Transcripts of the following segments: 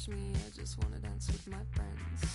touch me, I just wanna dance with my friends.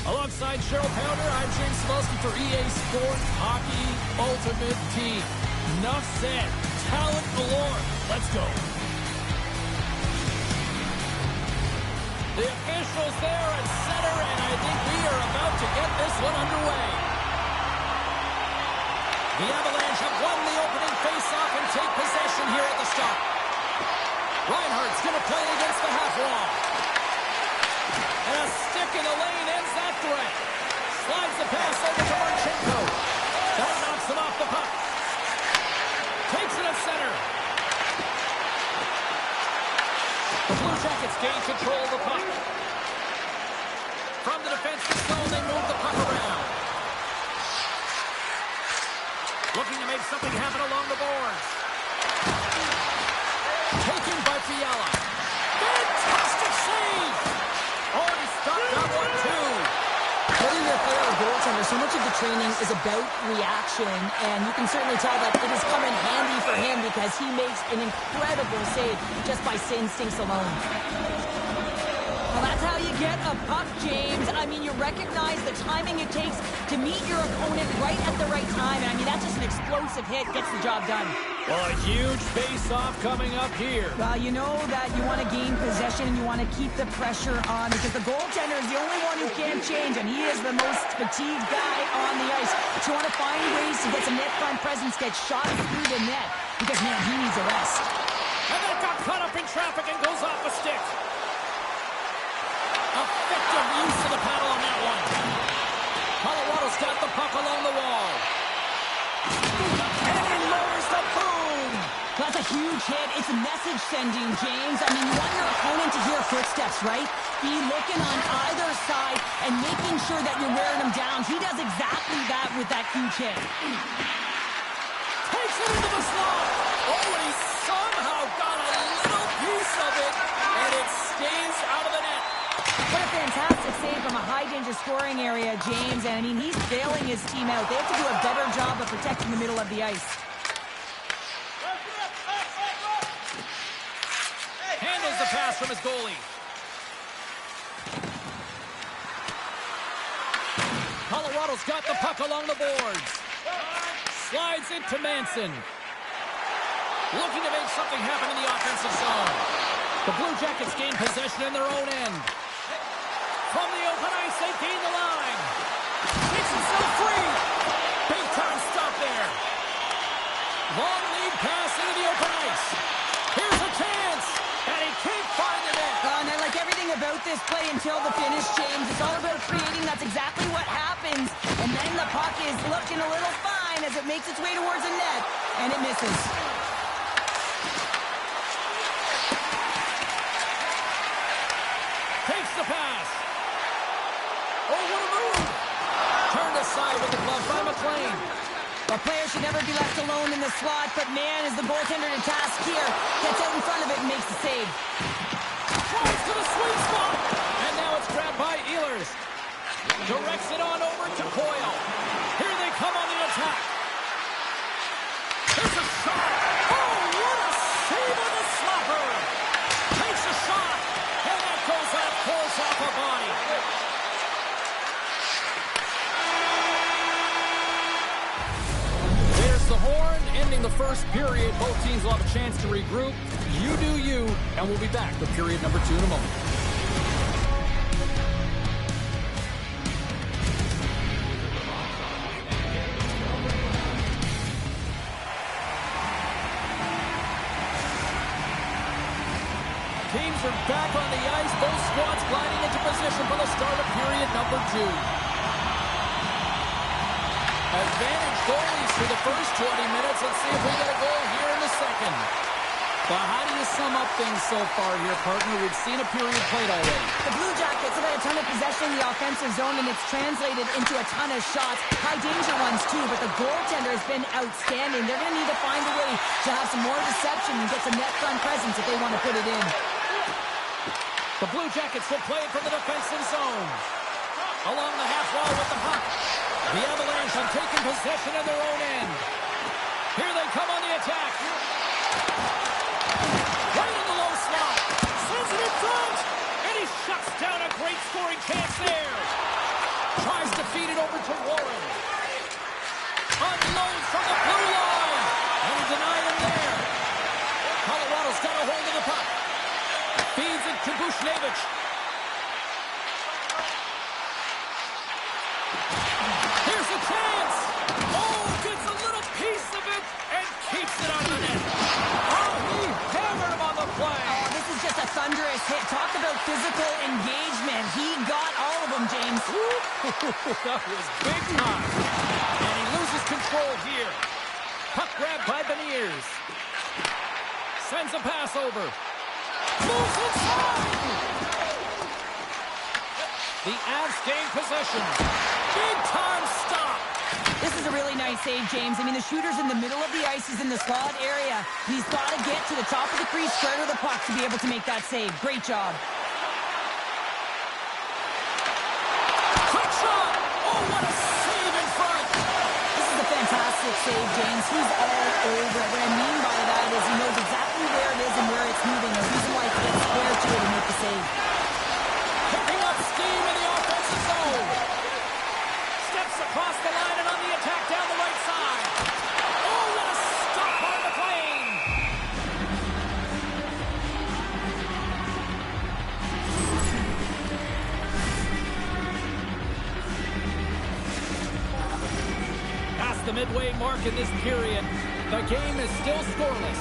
Alongside Cheryl Pounder, I'm James Cebulski for EA Sports Hockey Ultimate Team. Enough said. Talent galore. Let's go. The officials there at center, and I think we are about to get this one underway. The Avalanche have won the opening faceoff and take possession here at the start. Reinhardt's going to play against the half wall. And a stick in the lane ends that threat. Slides the pass over to Marchenko. That knocks him off the puck. Takes it at center. The Blue Jackets gain control of the puck. From the defensive zone, they move the puck around. Looking to make something happen along the boards. Taken by Fiala. Fantastic save! Oh, he stopped that one, too. Whether you're a player or goaltender, so much of the training is about reaction, and you can certainly tell that it has come in handy for him because he makes an incredible save just by instincts alone. Well, that's how you get a puck, James. I mean, you recognize the timing it takes to meet your opponent right at the right time. And I mean, that's just an explosive hit, gets the job done. Well, a huge face-off coming up here. Well, you know that you want to gain possession and you want to keep the pressure on because the goaltender is the only one who can't change, and he is the most fatigued guy on the ice. So you want to find ways to get some net front presence, get shot through the net because, man, he needs a rest. And that got caught up in traffic and goes off a stick. Effective use of the paddle on that one. Colorado's got the puck along the wall. And he lowers the boom. That's a huge hit. It's a message sending, James. I mean, you want your opponent to hear footsteps, right? Be looking on either side and making sure that you're wearing them down. He does exactly that with that huge hit. Takes it into the slot. Oh, and he somehow got a little piece of it, and it stays out of the net. What a fantastic save from a high-danger scoring area, James. And, I mean, he's bailing his team out. They have to do a better job of protecting the middle of the ice. Handles the pass from his goalie. Colorado's got the puck along the boards. Slides it to Manson. Looking to make something happen in the offensive zone. The Blue Jackets gain possession in their own end. From the open ice, they gain the line. Takes himself free. Big time stop there. Long lead pass into the open ice. Here's a chance. And he can't find the net. And I like everything about this play until the finish, James. It's all about creating. That's exactly what happens. And then the puck is looking a little fine as it makes its way towards the net. And it misses. Takes the pass. Oh, what a move. Turned aside with the glove by McLean. The player should never be left alone in the slot, but man, is the goaltender to task here. Gets out in front of it and makes the save. Tries to the sweet spot. And now it's grabbed by Ehlers. Directs it on over to Coyle. Here they come on the attack. Here's a shot. Oh, what a save on the slapper. Takes a shot. And that goes out close off a body. There's the horn, ending the first period. Both teams will have a chance to regroup. You do you, and we'll be back with period number 2 in a moment. teams are back on the ice. Both squads gliding into position for the start of period number 2. Advantage goalies for the first 20 minutes. Let's see if we get a goal here in the second. But how do you sum up things so far here, partner? We've seen a period played already. The Blue Jackets have had a ton of possession in the offensive zone, and it's translated into a ton of shots. High-danger ones, too, but the goaltender has been outstanding. They're going to need to find a way to have some more deception and get some net front presence if they want to put it in. The Blue Jackets will play it from the defensive zone. Along the half wall with the puck. The Avalanche have taken possession of their own end. Here they come on the attack. Right in the low slot. Sends it in front. And he shuts down a great scoring chance there. Tries to feed it over to Warren. Unloads from the blue line. And he denied him there. Colorado's got a hold of the puck. Feeds it to Bushnevich. Here's a chance. Oh, gets a little piece of it and keeps it on the net. Oh, he hammered him on the play. Oh, this is just a thunderous hit. Talk about physical engagement. He got all of them, James. That was big time. And he loses control here. Puck grab by Beniers. Sends a pass over. Moves inside. The Avs gain possession. Big time stop. This is a really nice save, James. I mean, the shooter's in the middle of the ice. He's in the slot area. He's got to get to the top of the crease, square to the puck to be able to make that save. Great job. Quick shot. Oh, what a save in front. This is a fantastic save, James. He's all over it. What I mean by that is he knows exactly where it is and where it's moving. The reason why he can get square to it and make the save. Picking up steam in the offensive zone. Steps across the line and on the attack down the right side. Oh, what a stop on the plane. Past the midway mark in this period, the game is still scoreless.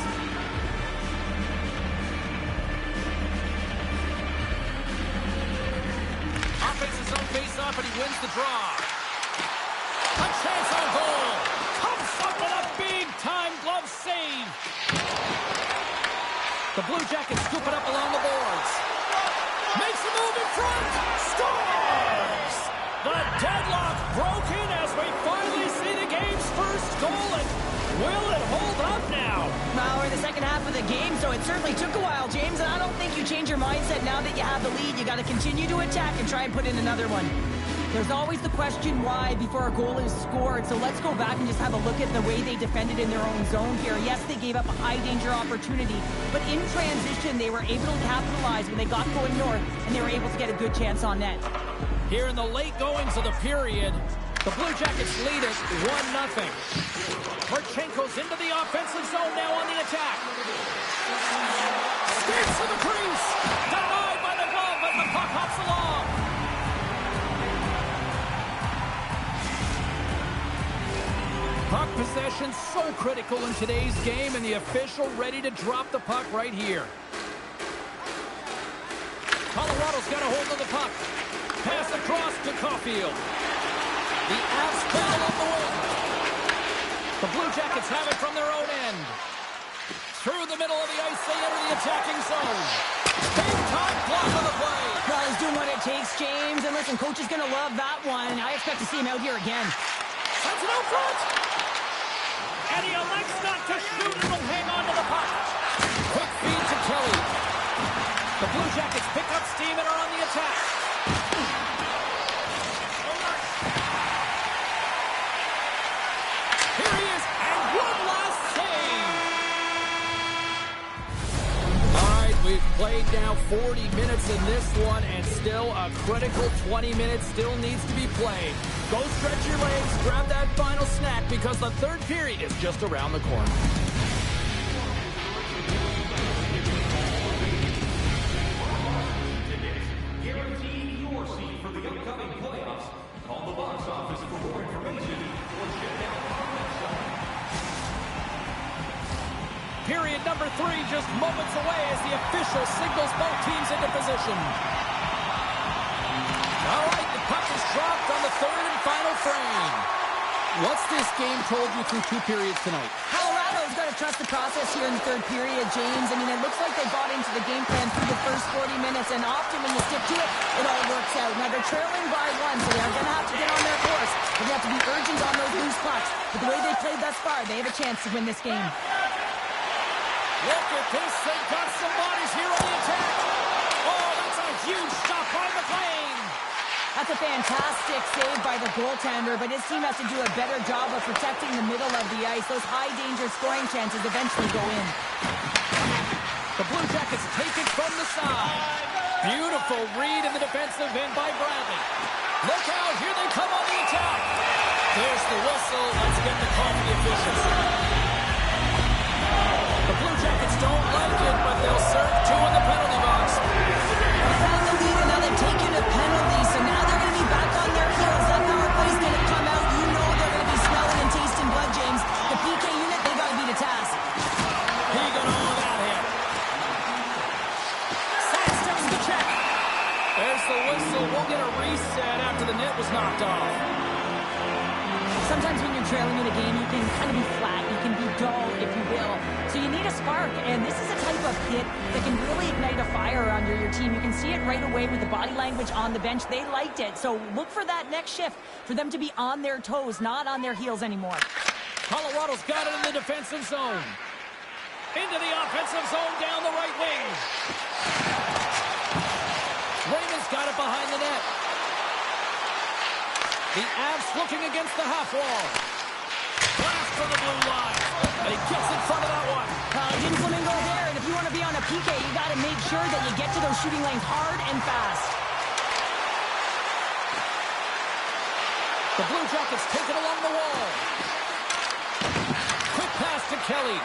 Offensive zone face-off, and he wins the draw. A chance on goal. Comes up with a big-time glove save. The Blue Jackets scoop it up along the boards. Makes a move in front. Scores! The deadlock broken as we finally see the game's first goal. And will it hold up now? Well, we're in the second half of the game, so it certainly took a while, James, and I don't think you change your mindset now that you have the lead. You got to continue to attack and try and put in another one. There's always the question why before a goal is scored, so let's go back and just have a look at the way they defended in their own zone here. Yes, they gave up a high-danger opportunity, but in transition, they were able to capitalize when they got going north, and they were able to get a good chance on net. Here in the late goings of the period, the Blue Jackets lead it 1-0. Marchenko's into the offensive zone now on the attack. Skates to the crease. Denied by the glove as the puck hops along. Puck possession so critical in today's game, and the official ready to drop the puck right here. Colorado's got a hold of the puck. Pass across to Caulfield. The Avs battle on the wing. The Blue Jackets have it from their own end. Through the middle of the ice, they enter the attacking zone. Big time block on the play. Well, he's doing what it takes, James. And listen, coach is going to love that one. I expect to see him out here again. Sends it out front. And he elects not to shoot and will hang on to the puck. Quick feed to Kelly. The Blue Jackets pick up steam and are on the attack. Here he is, and one last save. All right, we've played now 40 minutes in this one, and still a critical 20 minutes still needs to be played. Go stretch your legs, grab that final snack, because the third period is just around the corner. Guarantee your seat for the upcoming playoffs. Call the box office for more information or check out our website. Period number 3 just moments away as the official signals both teams into position. All right, the puck is dropped on the third and final frame. What's this game told you through 2 periods tonight? Colorado's got to trust the process here in the third period, James. I mean, it looks like they bought into the game plan through the first 40 minutes, and often when you stick to it, it all works out. Now, they're trailing by 1, so they're going to have to get on their course. They're going to have to be urgent on those loose pucks. But the way they played thus far, they have a chance to win this game. Look at this. They've got some bodies here on the attack. Oh, that's a huge stop by McLean. That's a fantastic save by the goaltender, but his team has to do a better job of protecting the middle of the ice. Those high-danger scoring chances eventually go in. The Blue Jackets take it from the side. Beautiful read in the defensive end by Bradley. Look out, here they come on the attack. There's the whistle. Let's get the call from the officials. The Blue Jackets don't like it, but they'll serve 2 in the penalty box. They've had the lead, and now they've taken a penalty, so now they're going to be back on their heels. That power play's going to come out. You know they're going to be smelling and tasting blood, James. The PK unit, they got to beat a task. He got all of that hit. Sidesteps the check. There's the whistle. We'll get a reset after the net was knocked off. Sometimes when you're trailing in a game, you can kind of be flat. You can be dull, if you will. So you need a spark, and this is a type of hit that can really ignite a fire under your team. You can see it right away with the body language on the bench. They liked it. So look for that next shift, for them to be on their toes, not on their heels anymore. Colorado's got it in the defensive zone. Into the offensive zone down the right wing. Raymond's got it behind the net. The Avs looking against the half wall. Blast from the blue line. And he gets in front of that one. Didn't Flamingo there, and if you want to be on a PK, you got to make sure that you get to those shooting lanes hard and fast. The Blue Jackets take it along the wall. Quick pass to Kelly.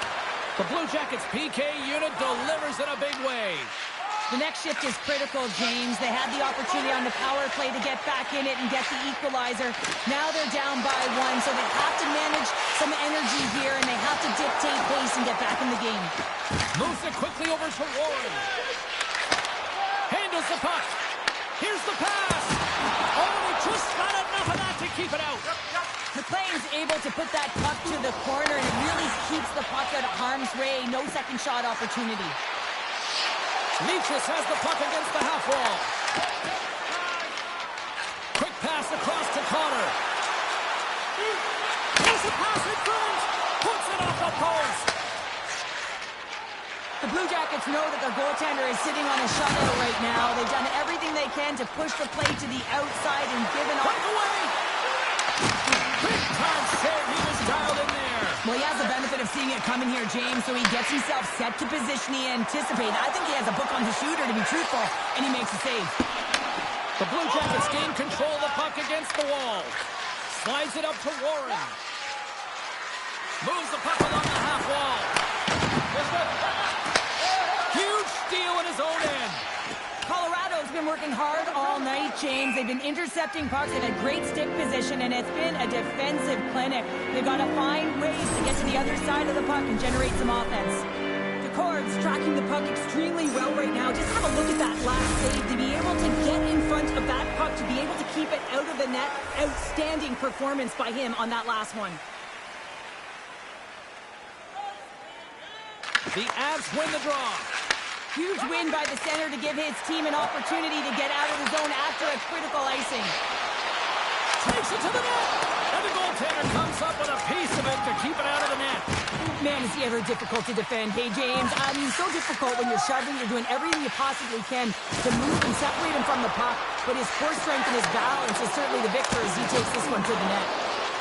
The Blue Jackets PK unit delivers in a big way. The next shift is critical, James. They had the opportunity on the power play to get back in it and get the equalizer. Now they're down by 1, so they have to manage some energy here, and they have to dictate pace and get back in the game. Moves it quickly over to Warren. Handles the puck. Here's the pass. Oh, he just got enough of that to keep it out. McLean's able to put that puck to the corner, and it really keeps the puck out of harm's way. No second shot opportunity. Leachus has the puck against the half wall. Quick pass across to Connor. There's a pass in front. Puts it off the post. The Blue Jackets know that their goaltender is sitting on a shutout right now. They've done everything they can to push the play to the outside and given up. Right away. Big time save. He was dialed in there. Well, he has the benefit of seeing it coming here, James, so he gets himself set to position he anticipated. I think he has a book on his shooter, to be truthful, and he makes a save. The Blue Jackets gain control of the puck against the wall. Slides it up to Warren. Moves the puck along the half wall. Huge steal in his own end. Colorado's been working hard all night, James. They've been intercepting pucks. They've had great stick position, and it's been a defensive clinic. They've got to find ways to get to the other side of the puck and generate some offense. Decord's tracking the puck extremely well right now. Just have a look at that last save. To be able to get in front of that puck, to be able to keep it out of the net, outstanding performance by him on that last one. The Avs win the draw. Huge win by the center to give his team an opportunity to get out of the zone after a critical icing. Takes it to the net. And the goaltender comes up with a piece of it to keep it out of the net. Man, is he ever difficult to defend. Hey, James, I mean, so difficult when you're shoving. You're doing everything you possibly can to move and separate him from the puck. But his core strength and his balance is certainly the victor as he takes this one to the net.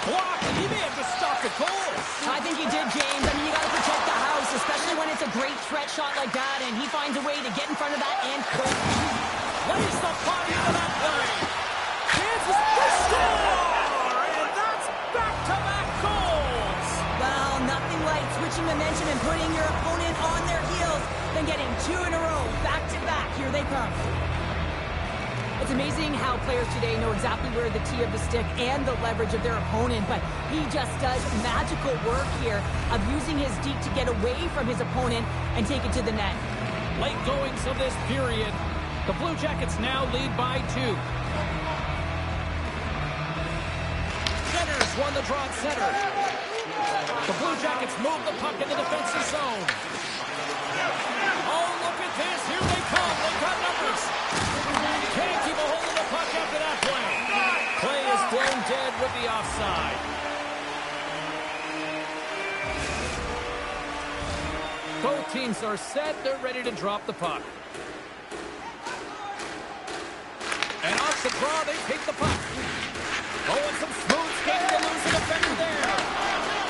Blocked, and he may have just stopped the goal. I think he did, James. I mean, you got to protect the house, especially when it's a great threat shot like that, and he finds a way to get in front of that and quick. Lays the body into that play. Kansas for score, and that's back-to-back goals. Well, nothing like switching momentum and putting your opponent on their heels than getting 2 in a row, back-to-back. Here they come. It's amazing how players today know exactly where the tee of the stick and the leverage of their opponent, but he just does magical work here of using his deke to get away from his opponent and take it to the net. Late goings of this period. The Blue Jackets now lead by 2. Centers won the draw at center. The Blue Jackets move the puck in the defensive zone. Oh, look at this. Here they come. They've got numbers. Can't keep a hold of the puck after that play. Play is blown dead with the offside. Both teams are set. They're ready to drop the puck. And off the draw, they take the puck. Oh, and some smooth skating to lose the defender there.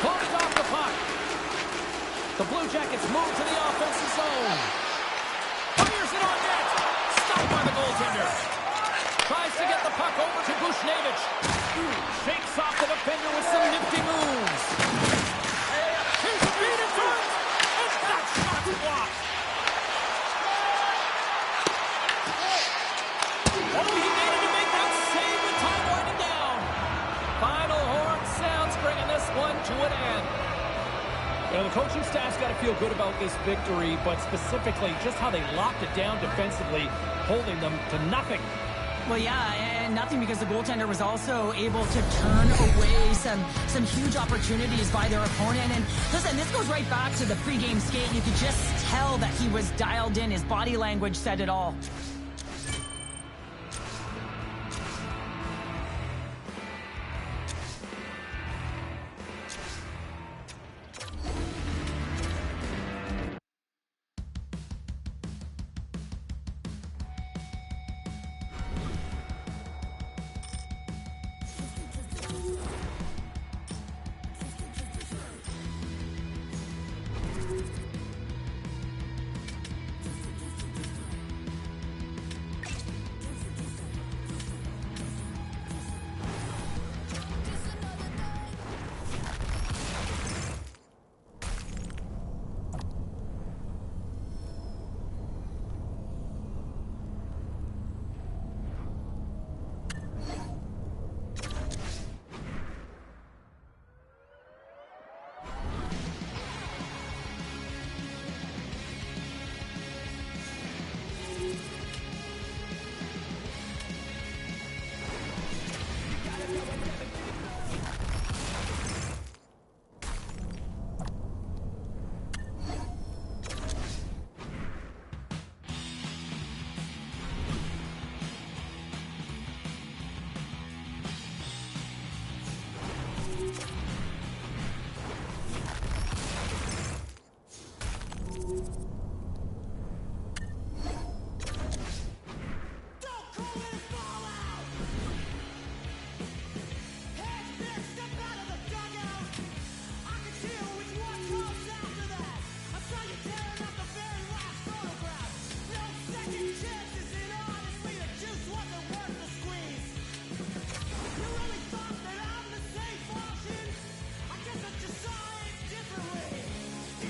Pulls off the puck. The Blue Jackets move to the offensive zone. Fires it on net. Stopped by the goaltender. Tries to get the puck over to Bushnevich. Shakes off the defender with some nifty moves. His feet in front. And that shot's blocked. Oh, he needed to make that save with time winding down. Final horn sounds, bringing this one to an end. You know, the coaching staff's got to feel good about this victory, but specifically just how they locked it down defensively, holding them to nothing. Well, yeah, and nothing because the goaltender was also able to turn away some huge opportunities by their opponent. And listen, this goes right back to the pregame skate. You could just tell that he was dialed in. His body language said it all.